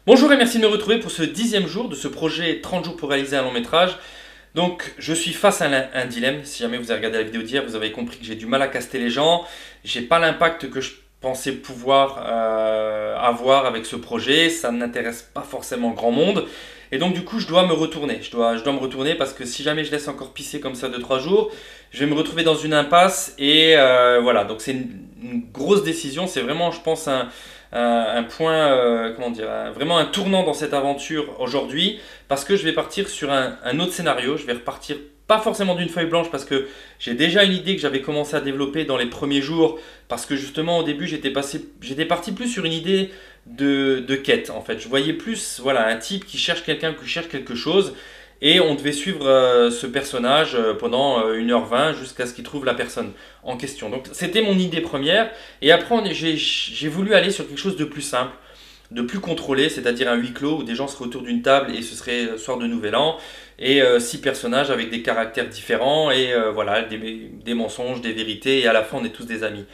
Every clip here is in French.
Bonjour et merci de me retrouver pour ce 10e jour de ce projet 30 jours pour réaliser un long métrage. Donc je suis face à un dilemme. Si jamais vous avez regardé la vidéo d'hier, vous avez compris que j'ai du mal à caster les gens. J'ai pas l'impact que je pensais pouvoir avoir avec ce projet. Ça n'intéresse pas forcément grand monde. Et donc du coup je dois me retourner. Je dois me retourner parce que si jamais je laisse encore pisser comme ça 2 3 jours, je vais me retrouver dans une impasse. Et voilà, donc c'est une grosse décision. C'est vraiment, je pense, un point, comment dire, vraiment un tournant dans cette aventure aujourd'hui, parce que je vais partir sur un autre scénario. Je vais repartir pas forcément d'une feuille blanche, parce que j'ai déjà une idée que j'avais commencé à développer dans les premiers jours, parce que justement au début j'étais parti plus sur une idée de quête en fait. Je voyais plus voilà, un type qui cherche quelqu'un, qui cherche quelque chose, et on devait suivre ce personnage pendant 1h20 jusqu'à ce qu'il trouve la personne en question. Donc c'était mon idée première. Et après j'ai voulu aller sur quelque chose de plus simple, de plus contrôlé, c'est-à-dire un huis clos où des gens seraient autour d'une table et ce serait soir de Nouvel An. Et 6 personnages avec des caractères différents et voilà, des mensonges, des vérités, et à la fin on est tous des amis.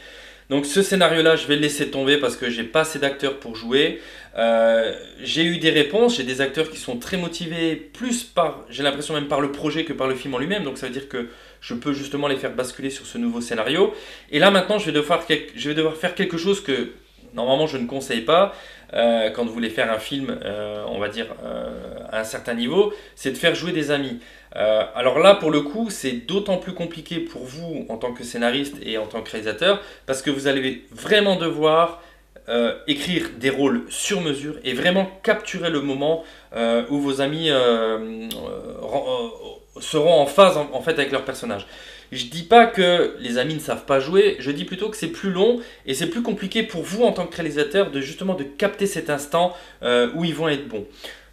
Donc ce scénario-là, je vais le laisser tomber parce que j'ai pas assez d'acteurs pour jouer. J'ai eu des réponses, j'ai des acteurs qui sont très motivés, plus par, j'ai l'impression même par le projet que par le film en lui-même. Donc ça veut dire que je peux justement les faire basculer sur ce nouveau scénario. Et là maintenant, je vais devoir faire quelque chose que normalement je ne conseille pas. Quand vous voulez faire un film, on va dire à un certain niveau, c'est de faire jouer des amis. Alors là, pour le coup, c'est d'autant plus compliqué pour vous en tant que scénariste et en tant que réalisateur, parce que vous allez vraiment devoir écrire des rôles sur mesure et vraiment capturer le moment où vos amis seront en phase en fait avec leur personnage. Je dis pas que les amis ne savent pas jouer, je dis plutôt que c'est plus long et c'est plus compliqué pour vous en tant que réalisateur de justement de capter cet instant où ils vont être bons.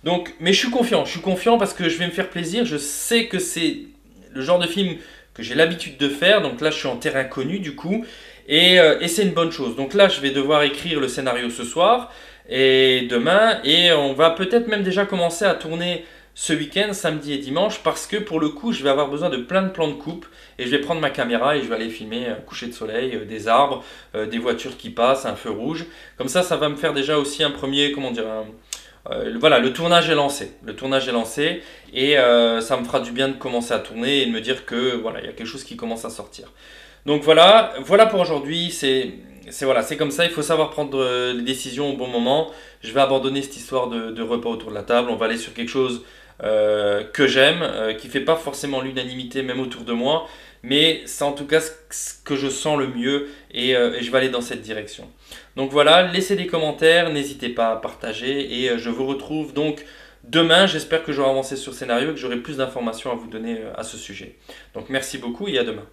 Donc, mais je suis confiant parce que je vais me faire plaisir, je sais que c'est le genre de film que j'ai l'habitude de faire, donc là je suis en terrain connu du coup, et c'est une bonne chose. Donc là je vais devoir écrire le scénario ce soir et demain, et on va peut-être même déjà commencer à tourner ce week-end, samedi et dimanche, parce que pour le coup je vais avoir besoin de plein de plans de coupe, et je vais prendre ma caméra et je vais aller filmer un coucher de soleil, des arbres, des voitures qui passent, un feu rouge. Comme ça va me faire déjà aussi un premier, comment dire, voilà, le tournage est lancé. Le tournage est lancé et ça me fera du bien de commencer à tourner et de me dire que voilà, il y a quelque chose qui commence à sortir. Donc voilà pour aujourd'hui. C'est comme ça. Il faut savoir prendre les décisions au bon moment. Je vais abandonner cette histoire de repas autour de la table. On va aller sur quelque chose que j'aime, qui fait pas forcément l'unanimité même autour de moi, mais c'est en tout cas ce que je sens le mieux, et je vais aller dans cette direction. Donc voilà, laissez des commentaires, n'hésitez pas à partager, et je vous retrouve donc demain. J'espère que j'aurai avancé sur le scénario et que j'aurai plus d'informations à vous donner à ce sujet. Donc merci beaucoup et à demain.